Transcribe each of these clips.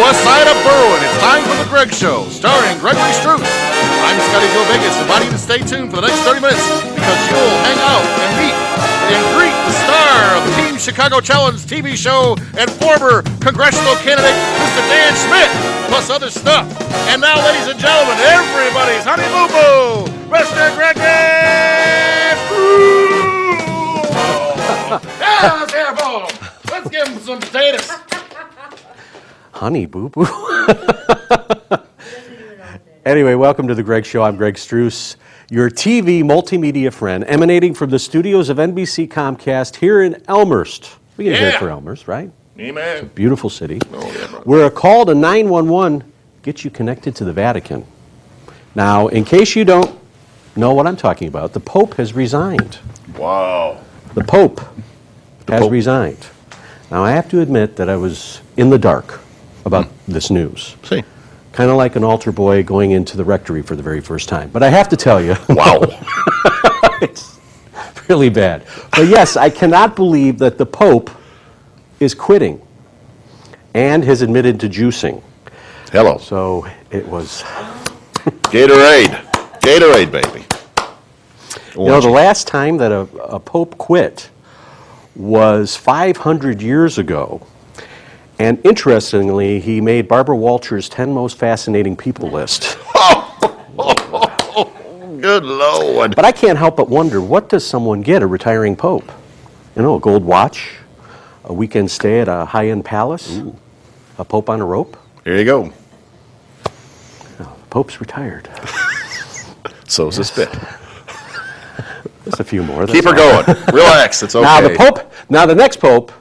west side of Berwyn. It's time for The Greg Show, starring Gregory Struss. I'm Scotty-Joe Vegas, inviting you to stay tuned for the next 30 minutes because you'll hang out and meet and greet the star of the Team Chicago Challenge TV show and former congressional candidate, Mr. Dan Schmitt, plus other stuff. And now, ladies and gentlemen, everybody's honey boo boo, Mr. Gregory Struss. Yeah, let's hear for him. Let's give him some potatoes. Honey boo boo. Anyway, welcome to The Greg Show. I'm Greg Struss, your TV multimedia friend, emanating from the studios of NBC Comcast here in Elmhurst. We get here for Elmhurst, right? Amen. It's a beautiful city. Oh, yeah, brother. Where a call to 911 gets you connected to the Vatican. Now, in case you don't know what I'm talking about, the Pope has resigned. Wow. The Pope has resigned. Now, I have to admit that I was in the dark about this news. See. Kind of like an altar boy going into the rectory for the very first time. But I have to tell you. Wow. It's really bad. But yes, I cannot believe that the Pope is quitting and has admitted to juicing. Hello. So it was... Gatorade. Gatorade, baby. You know, the last time that a Pope quit was 500 years ago. And interestingly, he made Barbara Walters' 10 most fascinating people list. Good Lord. But I can't help but wonder, what does someone get, a retiring Pope? You know, a gold watch, a weekend stay at a high-end palace, a Pope on a rope? Here you go. No, the Pope's retired. So's the spit. Just a few more. Keep her going. Relax. It's okay. Now the next Pope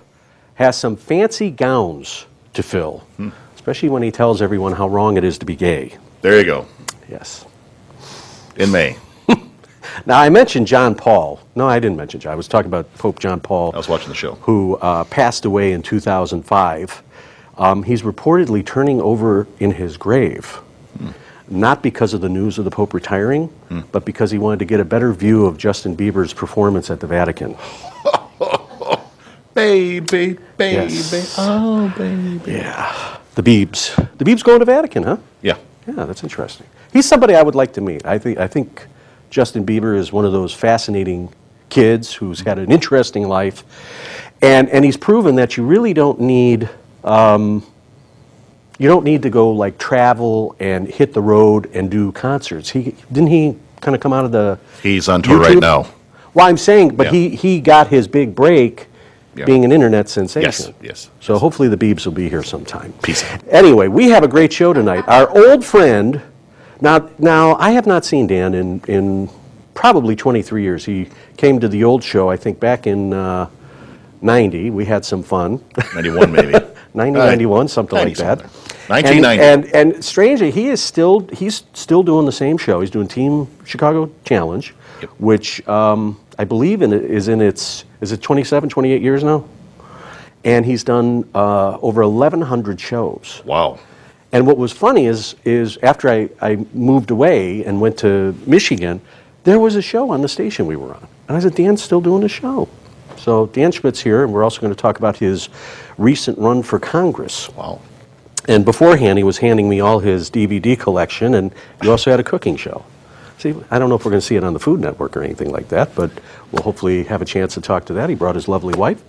has some fancy gowns to fill, especially when he tells everyone how wrong it is to be gay. There you go. Yes. In May. Now, I mentioned John Paul. No, I didn't mention John. I was talking about Pope John Paul. I was watching the show. Who passed away in 2005. He's reportedly turning over in his grave, not because of the news of the Pope retiring, but because he wanted to get a better view of Justin Bieber's performance at the Vatican. Baby, baby, yes. Oh, baby. Yeah. The Biebs. The Biebs going to Vatican, huh? Yeah. Yeah, that's interesting. He's somebody I would like to meet. I think Justin Bieber is one of those fascinating kids who's had an interesting life, and he's proven that you really don't need to go like travel and hit the road and do concerts. Didn't he kind of come out of the He's on tour YouTube? right now. Well, I'm saying, but he got his big break being an internet sensation. Yes. So hopefully the Biebs will be here sometime. Peace out. Anyway, we have a great show tonight. Our old friend, now I have not seen Dan in probably 23 years. He came to the old show, I think, back in 90. We had some fun. 91 maybe. 90, 91, something like that. 1990. And strangely, he's still doing the same show. He's doing Team Chicago Challenge, which I believe is it 27, 28 years now? And he's done over 1,100 shows. Wow. And what was funny is after I moved away and went to Michigan, there was a show on the station we were on. And I said, Dan's still doing the show. So Dan Schmitt's here, and we're also going to talk about his recent run for Congress. Wow. And beforehand, he was handing me all his DVD collection, and he also had a cooking show. See, I don't know if we're going to see it on the Food Network or anything like that, but we'll hopefully have a chance to talk to that. He brought his lovely wife.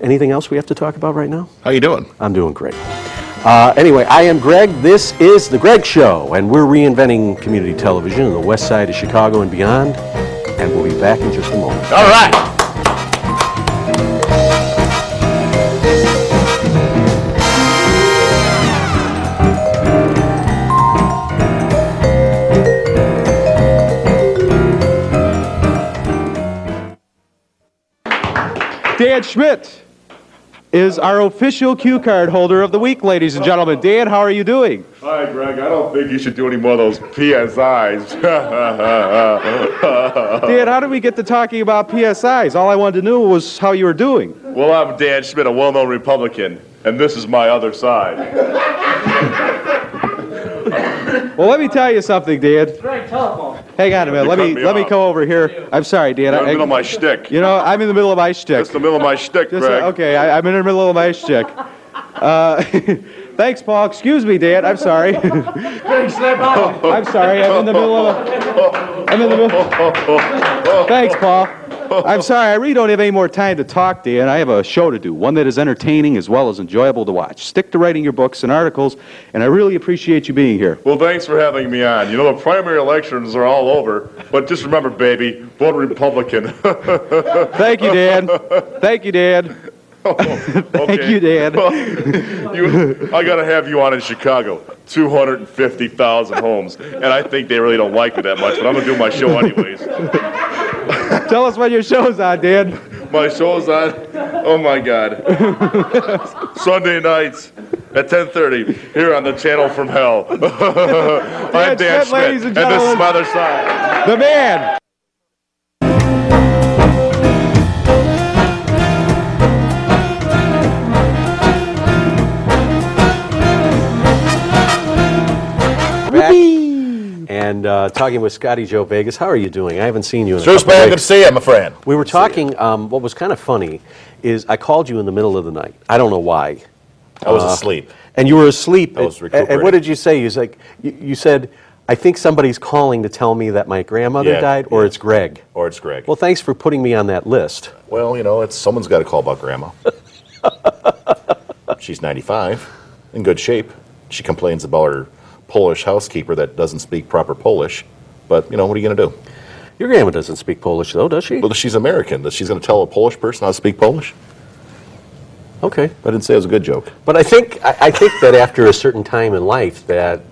Anything else we have to talk about right now? How you doing? I'm doing great. Anyway, I am Greg. This is The Greg Show, and we're reinventing community television in the west side of Chicago and beyond, and we'll be back in just a moment. All right. Dan Schmitt is our official cue card holder of the week, ladies and gentlemen. Dan, how are you doing? Hi, Greg. I don't think you should do any more of those PSIs. Dan, how did we get to talking about PSIs? All I wanted to know was how you were doing. Well, I'm Dan Schmitt, a well-known Republican, and this is my other side. Well, let me tell you something, Dan. Greg, telephone. Hang on a minute. Let me come over here. I'm sorry, Dan. I'm in the middle of my shtick. You know, I'm in the middle of my shtick. That's the middle of my shtick, Greg. Okay, I'm in the middle of my shtick. Thanks, Paul. Excuse me, Dad. I'm sorry. I'm sorry. I'm in the middle. Thanks, Paul. I'm sorry. I really don't have any more time to talk, Dan. I have a show to do, one that is entertaining as well as enjoyable to watch. Stick to writing your books and articles, and I really appreciate you being here. Well, thanks for having me on. You know, the primary elections are all over, but just remember, baby, vote Republican. Thank you, Dad. Thank you, Dad. Thank you, Dad. Well, I got to have you on in Chicago. 250,000 homes. And I think they really don't like me that much, but I'm going to do my show anyways. Tell us when your show's on, Dad. My show's on? Oh, my God. Sunday nights at 10:30 here on the channel from hell. I'm Dan Schmitt, ladies and this gentlemen, is my other side. the man. And talking with Scotty-Joe Vegas. How are you doing? I haven't seen you in a Struss, couple man, weeks. good to see you, my friend. We were talking, what was kind of funny is I called you in the middle of the night. I don't know why. I was asleep. And you were asleep. I was And recuperating. what did you say? You said, I think somebody's calling to tell me that my grandmother Yeah, died, or yeah. it's Greg. Or it's Greg. Well, thanks for putting me on that list. Well, you know, someone's got to call about Grandma. She's 95, in good shape. She complains about her Polish housekeeper that doesn't speak proper Polish. But, you know, what are you going to do? Your grandma doesn't speak Polish, though, does she? Well, she's American. She's going to tell a Polish person how to speak Polish? Okay. I didn't say it was a good joke. But I think that after a certain time in life that,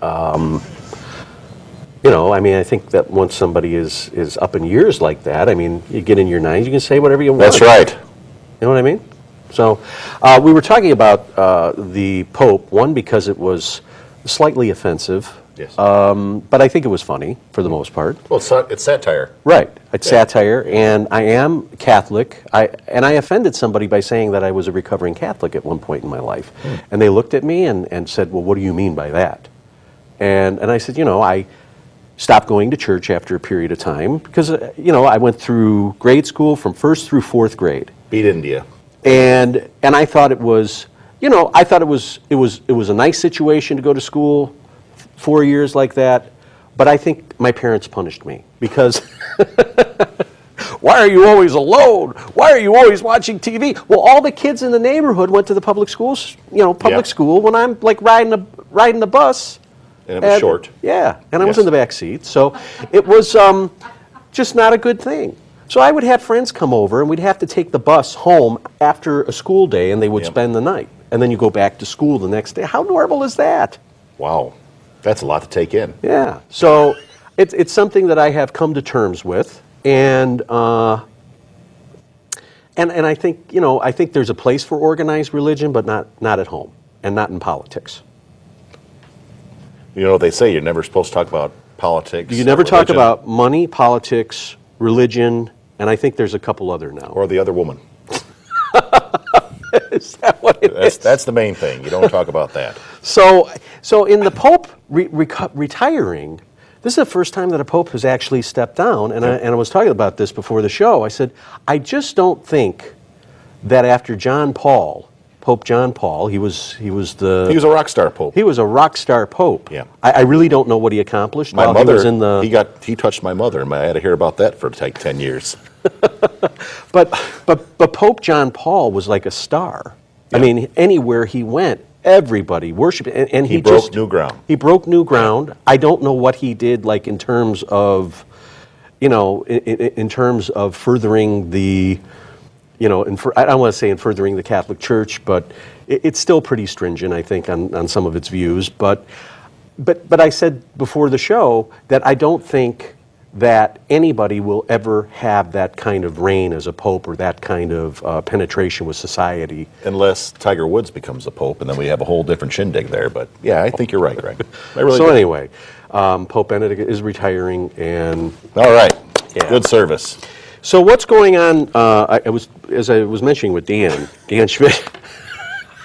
you know, I mean, I think that once somebody is up in years like that, I mean, you get in your 90s, you can say whatever you want. That's right. You know what I mean? So we were talking about the Pope, one, because it was slightly offensive. Yes. But I think it was funny for the most part. Well, it's satire. Right. It's satire, and I am Catholic. And I offended somebody by saying that I was a recovering Catholic at one point in my life. And they looked at me and said, well, what do you mean by that? And I said, you know, I stopped going to church after a period of time because, you know, I went through grade school from 1st through 4th grade. Beat India. And I thought it was, you know, I thought it was a nice situation to go to school 4 years like that, but I think my parents punished me because why are you always alone? Why are you always watching TV? Well, all the kids in the neighborhood went to the public schools, you know, public school when I'm like riding the bus. And it was short. Yeah, and I was in the back seat, so it was just not a good thing. So I would have friends come over, and we'd have to take the bus home after a school day, and they would spend the night. And then you go back to school the next day. How normal is that? Wow. That's a lot to take in. Yeah. So it's something that I have come to terms with, and I think, you know, I think there's a place for organized religion, but not at home and not in politics. You know what they say, you're never supposed to talk about politics. You never talk religion, about money, politics, religion, and I think there's a couple other now. or the other woman. Is that what it is? That's the main thing. You don't talk about that. So in the Pope retiring, this is the first time that a Pope has actually stepped down, and I was talking about this before the show. I said, I just don't think that after Pope John Paul, he was He was a rock star Pope. He was a rock star Pope. Yeah. I really don't know what he accomplished. My while mother, he was in the he touched my mother, and I had to hear about that for like 10 years. But Pope John Paul was like a star. Yeah. I mean, anywhere he went, everybody worshipped, and He broke new ground. He broke new ground. I don't know what he did, like in terms of, you know, in terms of furthering the, you know, I don't want to say in furthering the Catholic Church, but it's still pretty stringent, I think, on some of its views. But I said before the show that I don't think that anybody will ever have that kind of reign as a pope or that kind of penetration with society. Unless Tiger Woods becomes the Pope, and then we have a whole different shindig there. But yeah, I think you're right, Greg. Anyway, Pope Benedict is retiring, and all right, yeah. Good service. So what's going on? As I was mentioning with Dan Schmitt.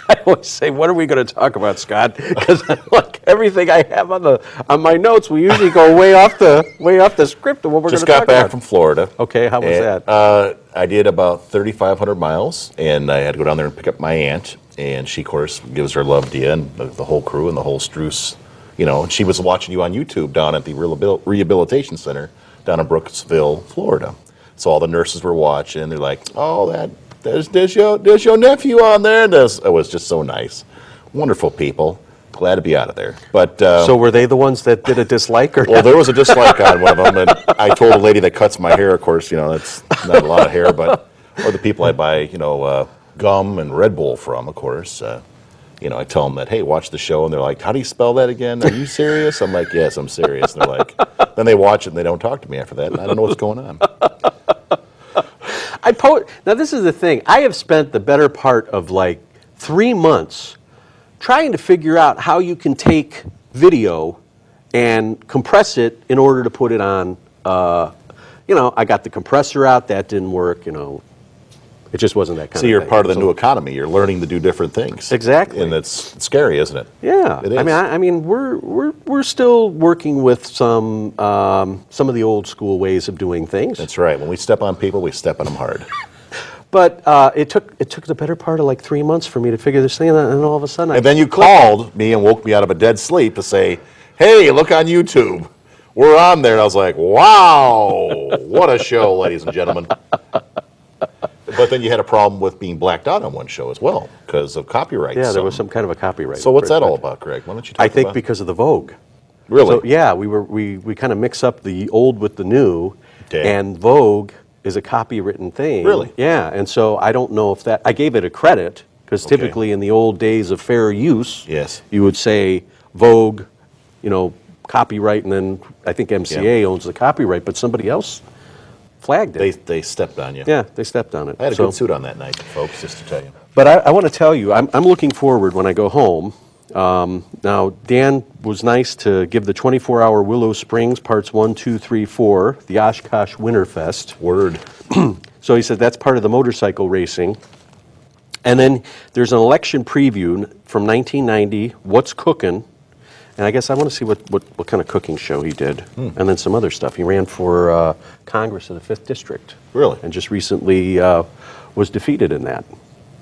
I always say, what are we going to talk about, Scott? Because like everything I have on my notes, we usually go way off the script of what we're going to talk about. Just got back from Florida. Okay, how was that? I did about 3,500 miles, and I had to go down there and pick up my aunt. and she, of course, gives her love to you and the whole crew and the whole Struss. And she was watching you on YouTube down at the rehabilitation center down in Brooksville, Florida. So all the nurses were watching. They're like, "Oh, there's your nephew on there." And it was just so nice. Wonderful people. Glad to be out of there. But so were they the ones that did a dislike? Or well, there was a dislike on one of them, and I told a lady that cuts my hair, of course, that's not a lot of hair, but or the people I buy, gum and Red Bull from, of course. I tell them that, hey, watch the show, and they're like, how do you spell that again? Are you serious? I'm like, yes, I'm serious. And they're like, then they watch it and they don't talk to me after that, and I don't know what's going on. Now this is the thing. I have spent the better part of like 3 months trying to figure out how you can take video and compress it in order to put it on. I got the compressor out. That didn't work. It just wasn't that kind of thing. So you're part of the new economy. You're learning to do different things. Exactly. And it's scary, isn't it? Yeah. It is. I mean, we're still working with some of the old school ways of doing things. That's right. When we step on people, we step on them hard. But it took the better part of like 3 months for me to figure this thing out, and all of a sudden And then you called me and woke me out of a dead sleep to say, hey, look on YouTube. We're on there. And I was like, wow, what a show, ladies and gentlemen. But then you had a problem with being blacked out on one show as well because of copyright. Yeah, there was some kind of a copyright. So what's that all about, Greg? Why don't you talk I think about because of the Vogue. Really? So yeah, we kind of mix up the old with the new, Okay. and Vogue is a copywritten thing. Really? Yeah, and so I don't know if that, I gave it a credit, because Okay. typically in the old days of fair use, Yes. you would say Vogue, copyright, and then I think MCA owns the copyright, but somebody else flagged it. They stepped on you. Yeah, they stepped on it. I had a So- good suit on that night, folks, just to tell you. But I want to tell you, I'm looking forward when I go home. Now, Dan was nice to give the 24-hour Willow Springs parts 1, 2, 3, 4, the Oshkosh Winterfest. Word. So he said that's part of the motorcycle racing. And then there's an election preview from 1990, What's Cooking? And I guess I want to see what kind of cooking show he did. And then some other stuff. He ran for Congress in the 5th District. Really? And just recently was defeated in that.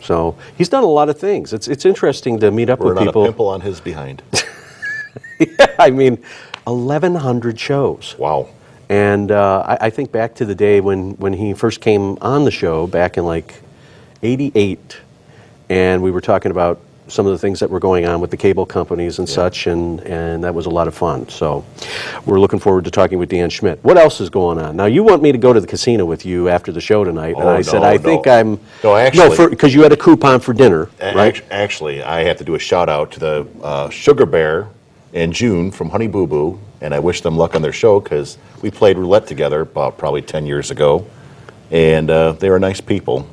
So he's done a lot of things. It's interesting to meet up We're with not people. a pimple on his behind. Yeah, I mean, 1,100 shows. Wow. And I think back to the day when he first came on the show back in like 88, and we were talking about some of the things that were going on with the cable companies and such, and that was a lot of fun. So we're looking forward to talking with Dan Schmitt. What else is going on? Now, you want me to go to the casino with you after the show tonight, and Oh, I said, no, I no. think I'm... No, actually- because you had a coupon for dinner, right? Actually, I have to do a shout out to the Sugar Bear and June from Honey Boo Boo, and I wish them luck on their show because we played roulette together about probably 10 years ago, and they were nice people,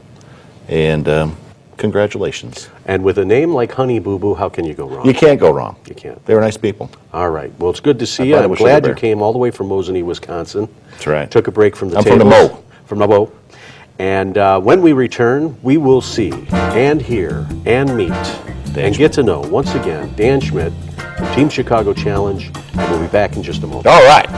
and congratulations. And with a name like Honey Boo Boo, how can you go wrong? You can't go wrong. You can't. They were nice people. All right. Well, it's good to see I you. thought it I'm was glad Sugar you Bear. came all the way from Mosinee, Wisconsin. That's right. Took a break from the I'm from the tables. Mo. From the Mo. And when we return, we will see and hear and meet and get to know, once again, Dan Schmitt from Team Chicago Challenge. And we'll be back in just a moment. All right.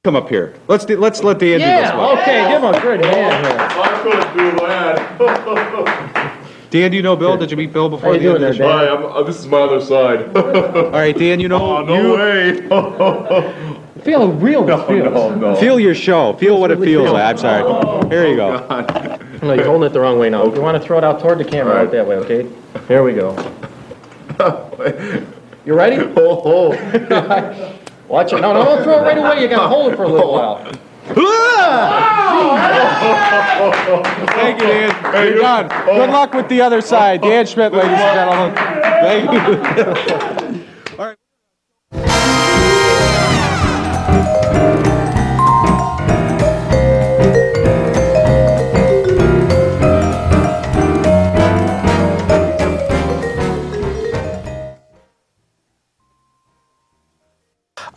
Come up here. Let's let Dan do this one. Okay, give him a good hand here. I couldn't do that. Dan, do you know Bill? Did you meet Bill before How you the end doing of the there, show? Dan? Hi, this is my other side. All right, Dan, you know, Oh, no way. Feel real confused. No. feel your show. Feel what it feels like. I'm sorry. Here you go. No, you're holding it the wrong way now. If you want to throw it out toward the camera, All right that way, okay? Here we go. You ready? Oh, Watch it. No, don't throw it right away. You got to hold it for a little while. Thank you, Dan. You're done. Good luck with the other side. Dan Schmitt, ladies and gentlemen. Thank you. All right.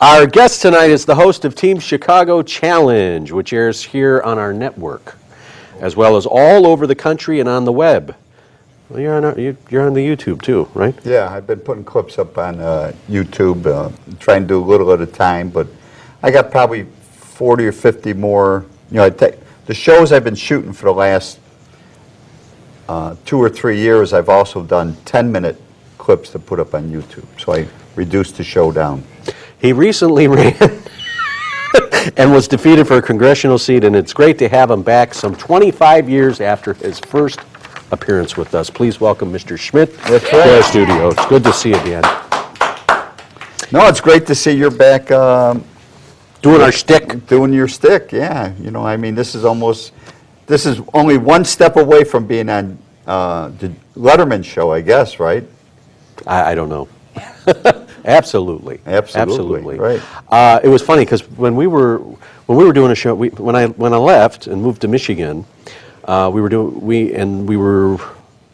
Our guest tonight is the host of Team Chicago Challenge, which airs here on our network, as well as all over the country and on the web. Well, you're on the YouTube too, right? Yeah, I've been putting clips up on YouTube, trying to do a little at a time, but I got probably 40 or 50 more. You know, the shows I've been shooting for the last 2 or 3 years, I've also done 10-minute clips to put up on YouTube. So I reduced the show down. He recently ran and was defeated for a congressional seat, and it's great to have him back some 25 years after his first appearance with us. Please welcome Mr. Schmitt to our studio. It's good to see you, Dan. No, it's great to see you're back. Doing our shtick. Doing your shtick, yeah. You know, I mean, this is only one step away from being on the Letterman show, I guess, right? I don't know. Absolutely. Right. It was funny because when we were doing a show, when I left and moved to Michigan, we were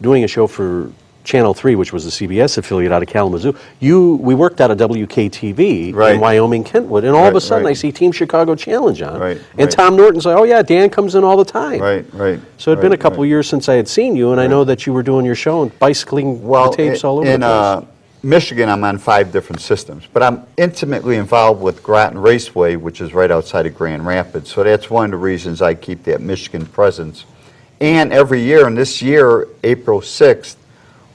doing a show for Channel 3, which was the CBS affiliate out of Kalamazoo. We worked out of WKTV right. in Wyoming, Kentwood, and all of a sudden I see Team Chicago Challenge on. Right. And Tom Norton's like, oh yeah, Dan comes in all the time. Right. So it'd been a couple years since I had seen you, and I know that you were doing your show and bicycling the tapes all over the place. Michigan, I'm on 5 different systems, but I'm intimately involved with Groton Raceway, which is right outside of Grand Rapids. So that's one of the reasons I keep that Michigan presence. And every year, and this year, April 6th,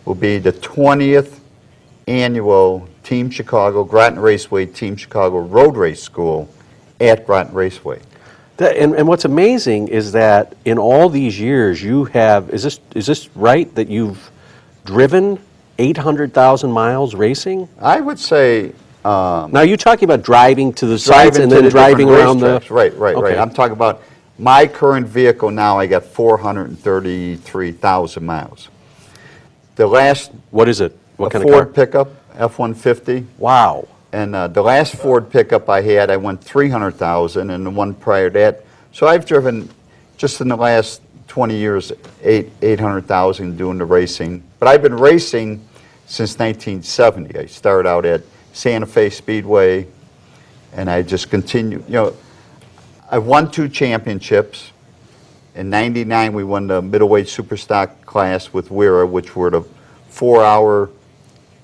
will be the 20th annual Team Chicago, Groton Raceway, Team Chicago Road Race School at Groton Raceway. And what's amazing is that in all these years you have, is this right, that you've driven 800,000 miles racing? I would say... now you're talking about driving to the sites and then driving around the... Right. I'm talking about my current vehicle now, I got 433,000 miles. The last... What is it? What kind of Ford car? pickup, F-150. Wow. And the last Ford pickup I had, I went 300,000, and the one prior to that. So I've driven, just in the last 20 years, 800,000 doing the racing. But I've been racing since 1970. I started out at Santa Fe Speedway, and I just continued. You know, I won 2 championships. In '99, we won the middleweight superstock class with Wera, which were the 4-hour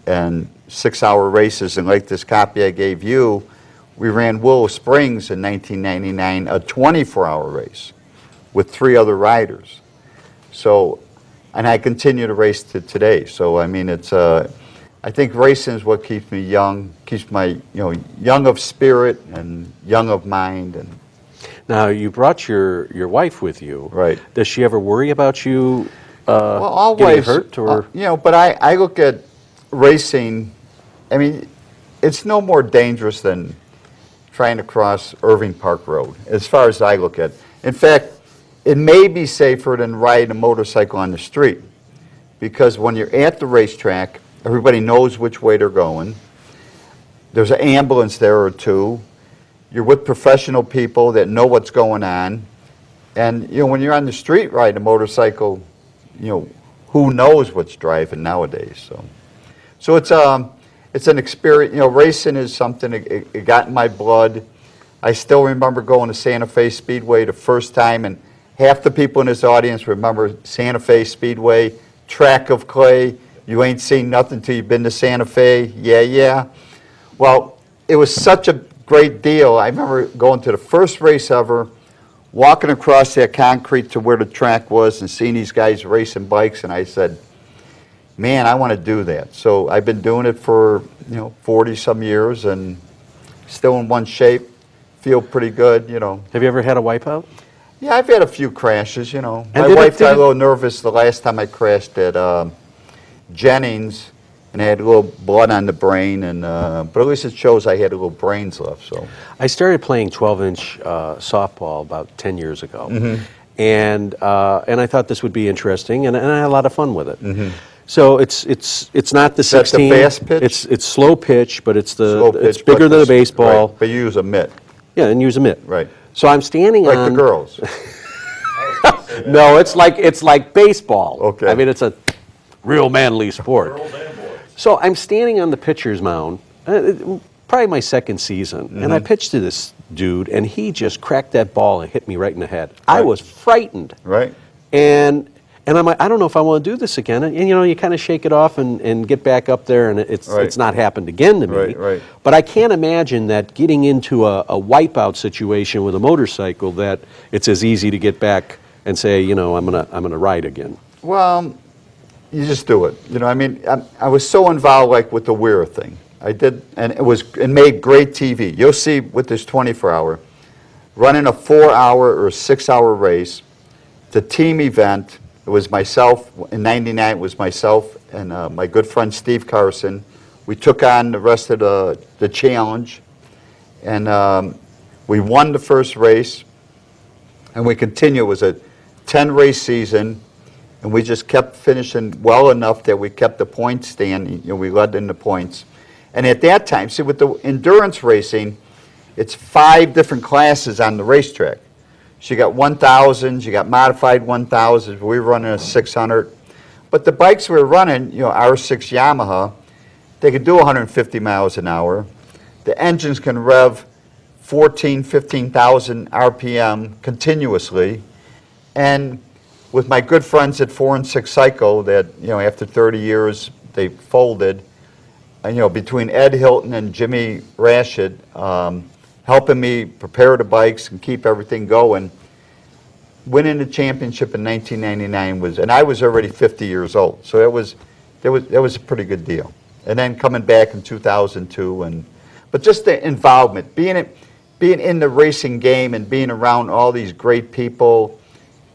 and 6-hour races. And like this copy I gave you, we ran Willow Springs in 1999, a 24-hour race with 3 other riders. So, and I continue to race to today. So, I mean, it's I think racing is what keeps me young, keeps my, young of spirit and young of mind. And now, you brought your wife with you. Right. Does she ever worry about you well, always, getting hurt? Or? But I look at racing, I mean, it's no more dangerous than trying to cross Irving Park Road, as far as I look at it. In fact, it may be safer than riding a motorcycle on the street, because when you're at the racetrack, everybody knows which way they're going. There's an ambulance there or 2. You're with professional people that know what's going on. And, when you're on the street riding a motorcycle, who knows what's driving nowadays. So it's an experience. Racing is something, it got in my blood. I still remember going to Santa Fe Speedway the first time, and half the people in this audience remember Santa Fe Speedway, track of clay. You ain't seen nothing till you've been to Santa Fe. Yeah. Well, it was such a great deal. I remember going to the first race ever, walking across that concrete to where the track was and seeing these guys racing bikes, and I said, man, I want to do that. So I've been doing it for 40-some years and still in one shape, feel pretty good, Have you ever had a wipeout? Yeah, I've had a few crashes, My did wife it- got a little nervous the last time I crashed at Jennings, and I had a little blood on the brain, and but at least it shows I had a little brains left. So I started playing 12-inch softball about 10 years ago, Mm-hmm. and I thought this would be interesting, and I had a lot of fun with it. Mm-hmm. So it's not the 16. that the fast pitch? It's slow pitch, but it's slow pitch, it's bigger but than a this- baseball. Right, but you use a mitt, Yeah, and use a mitt. right? So I'm standing Like on the girls. No, it's like baseball. Okay. I mean, it's a real manly sport. So I'm standing on the pitcher's mound, probably my second season, and I pitched to this dude, and he just cracked that ball and hit me right in the head. I Right. was frightened. Right. And And I'm like, I don't know if I want to do this again. And you know, you kind of shake it off and get back up there, and it's not happened again to me. Right. But I can't imagine that getting into a wipeout situation with a motorcycle, that it's as easy to get back and say, you know, I'm gonna ride again. Well, you just do it. You know, I mean, I was so involved, like with the Weir thing. I did, and it made great TV. You'll see with this 24-hour, running a 4-hour or 6-hour race, the team event. It was myself, in '99 it was myself and my good friend Steve Carson. We took on the rest of the challenge, and we won the first race, and we continued. It was a 10-race season, and we just kept finishing well enough that we kept the point stand. You know, we led in the points. And at that time, see, with the endurance racing, it's 5 different classes on the racetrack. So you got 1,000s, you got modified 1,000s. We were running a 600. But the bikes we were running, you know, R6 Yamaha, they could do 150 miles an hour. The engines can rev 14, 15,000 RPM continuously. And with my good friends at 4 and 6 Cycle, that, you know, after 30 years, they folded. And, you know, between Ed Hilton and Jimmy Rashid, helping me prepare the bikes and keep everything going. Winning the championship in 1999 was, and I was already 50 years old, so that was a pretty good deal. And then coming back in 2002, but just the involvement, being in the racing game and being around all these great people,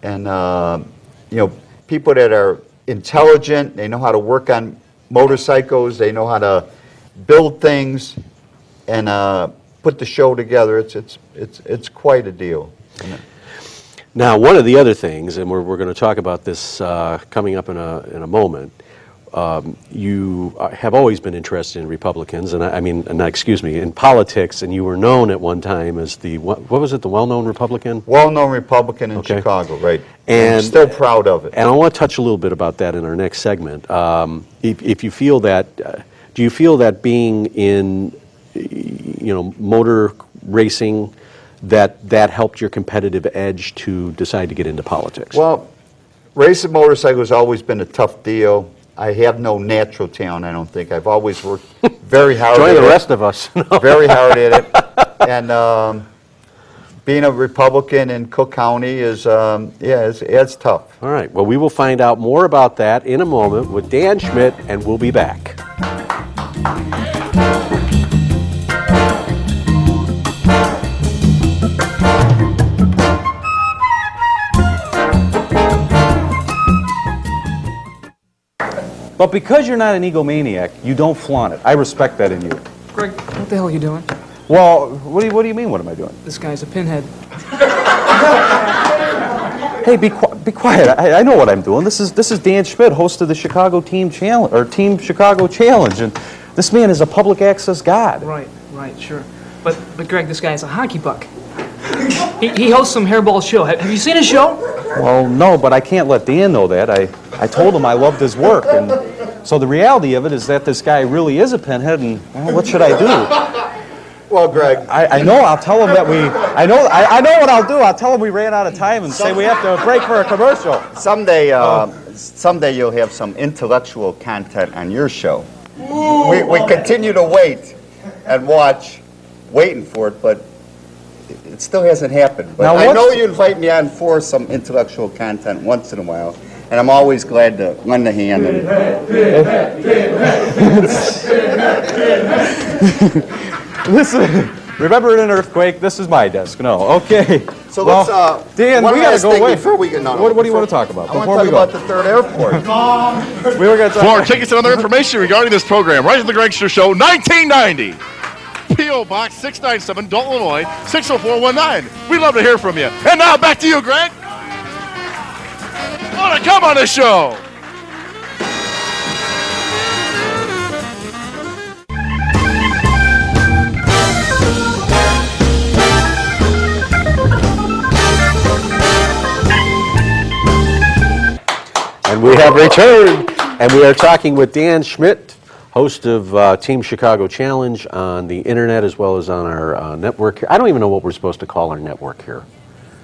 and you know, people that are intelligent, they know how to work on motorcycles, they know how to build things, and put the show together. It's quite a deal. Now, one of the other things, and we're going to talk about this coming up in a moment. You have always been interested in Republicans, and in politics, and you were known at one time as the what was it? The well-known Republican. Well-known Republican in Chicago, right? And I'm still proud of it. And I want to touch a little bit about that in our next segment. If you feel that, do you feel that being in motor racing, that helped your competitive edge to decide to get into politics? Well, racing motorcycles has always been a tough deal. I have no natural talent, I don't think. I've always worked very hard Join at it. Join the rest of us. Very hard at it. And being a Republican in Cook County is, it's tough. All right. Well, we will find out more about that in a moment with Dan Schmitt, and we'll be back. But because you're not an egomaniac, you don't flaunt it. I respect that in you. Greg, what the hell are you doing? Well, what do you mean, what am I doing? This guy's a pinhead. Hey, be quiet. I know what I'm doing. This is Dan Schmitt, host of the Chicago Team Challenge, or Team Chicago Challenge, and this man is a public access god. Right, sure. But Greg, this guy is a hockey puck. He hosts some hairball show. Have you seen his show? Well, no, but I can't let Dan know that. I told him I loved his work, and so the reality of it is that this guy really is a pinhead, and well, what should I do? Well, Greg, I know. I'll tell him that I know what I'll do. I'll tell him we ran out of time and say we have to break for a commercial. Someday you'll have some intellectual content on your show. We continue to wait and watch, waiting for it, but it still hasn't happened. But now, I know you invite me on for some intellectual content once in a while, and I'm always glad to lend a hand. Remember in an earthquake, this is my desk. No, okay. So let's, Dan, we gotta go away. Before we get what do you want to talk about? I want to talk about the third airport. We were going to For tickets and other information regarding this program, Rise of the Gregster Show, 1990. P.O. Box 697, Dalton, Illinois, 60419. We'd love to hear from you. And now back to you, Greg. Want to come on the show? And we have returned, and we are talking with Dan Schmitt, host of Team Chicago Challenge on the internet as well as on our network here. I don't even know what we're supposed to call our network here.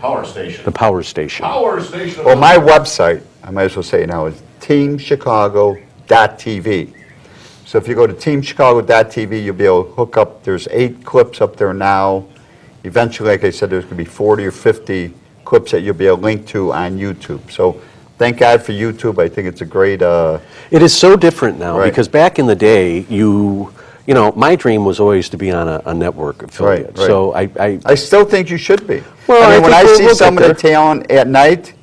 Power station. The Power Station. Power station. Well, my website I might as well say it now, is teamchicago.tv. So if you go to teamchicago.tv, you'll be able to hook up. There's 8 clips up there now. Eventually, like I said, there's going to be 40 or 50 clips that you'll be able to link to on YouTube. So thank God for YouTube. I think it's a great... It is so different now, right. because back in the day, you know, my dream was always to be on a network affiliate. Right. So I still think you should be. Well, I mean, when I we'll see some of the get there. talent at night,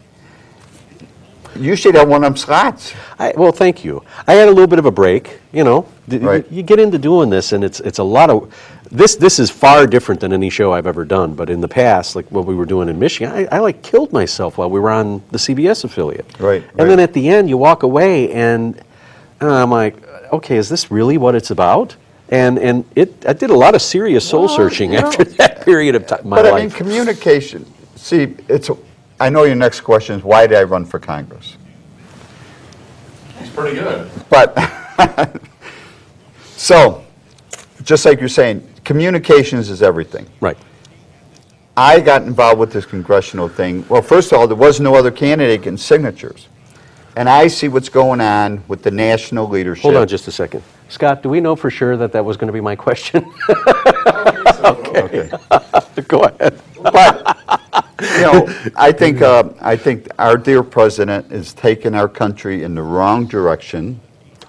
you should have one of them slots. Well, thank you. I had a little bit of a break, you know. Right. You get into doing this, and it's a lot of... This is far different than any show I've ever done, but in the past, like what we were doing in Michigan, I like killed myself while we were on the CBS affiliate. Right. And then at the end, you walk away, and I'm like, okay, is this really what it's about? And I did a lot of serious soul searching after that period of time. But I mean, communication. See, I know your next question is, why did I run for Congress? He's pretty good. But, so, just like you're saying, communications is everything. Right. I got involved with this congressional thing. Well, first of all, there was no other candidate getting signatures. And I see what's going on with the national leadership. Hold on just a second. Scott, do we know for sure that was going to be my question? Okay. Go ahead. But, you know, I think our dear president is taking our country in the wrong direction.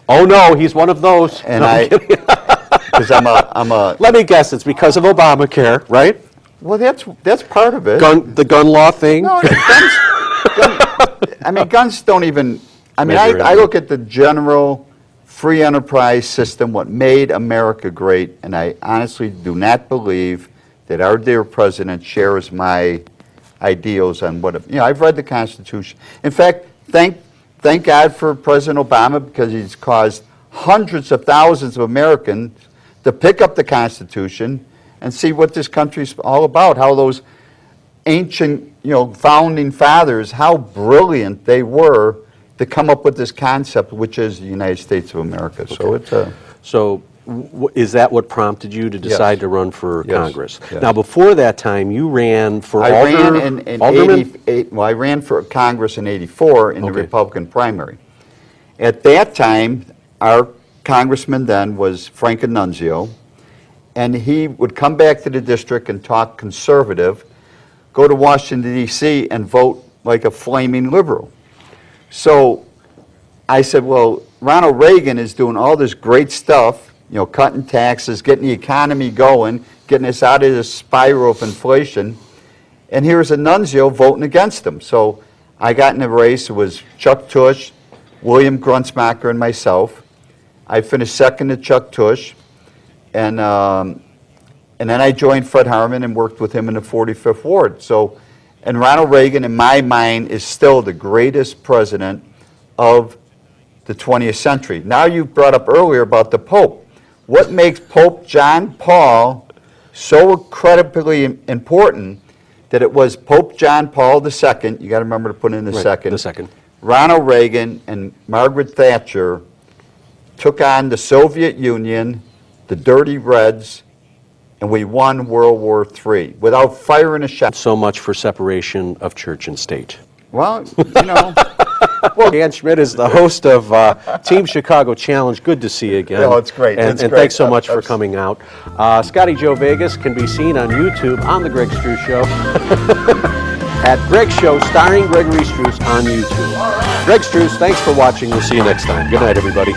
Oh, no, he's one of those. And No, because I'm a... Let me guess, it's because of Obamacare, right? Well, that's part of it. The gun law thing? No, guns don't even... I mean, Measure I look at the general free enterprise system, what made America great, and I honestly do not believe that our dear president shares my ideals on what... You know, I've read the Constitution. In fact, thank God for President Obama, because he's caused hundreds of thousands of Americans to pick up the Constitution and see what this country's all about, how those ancient, you know, founding fathers, how brilliant they were to come up with this concept, which is the United States of America. Okay. So it's a... So is that what prompted you to decide Yes. to run for Yes. Congress? Yes. Now, before that time, you ran for I alderman? ran in 88, well, I ran for Congress in 84 in the Okay. Republican primary. At that time, our congressman then was Frank Annunzio, and he would come back to the district and talk conservative, go to Washington, D.C., and vote like a flaming liberal. So I said, well, Ronald Reagan is doing all this great stuff, you know, cutting taxes, getting the economy going, getting us out of this spiral of inflation, and here's Annunzio voting against him. So I got in a race. It was Chuck Tusch, William Grunsmacher, and myself. I finished second to Chuck Tusch, and then I joined Fred Harmon and worked with him in the 45th Ward. So, and Ronald Reagan, in my mind, is still the greatest president of the 20th century. Now, you brought up earlier about the Pope. What makes Pope John Paul so incredibly important that it was Pope John Paul II, you got to remember to put in the second, Ronald Reagan and Margaret Thatcher took on the Soviet Union, the Dirty Reds, and we won World War III without firing a shot. So much for separation of church and state. Well, you know. Well, Dan Schmitt is the host of Team Chicago Challenge. Good to see you again. Oh, it's great. And, It's and great. thanks so much for coming out. Scotty-Joe Vegas can be seen on YouTube on The Greg Struss Show. At Greg Show, starring Gregory Struss on YouTube. Greg Struss, thanks for watching. We'll see you next time. Good night, everybody.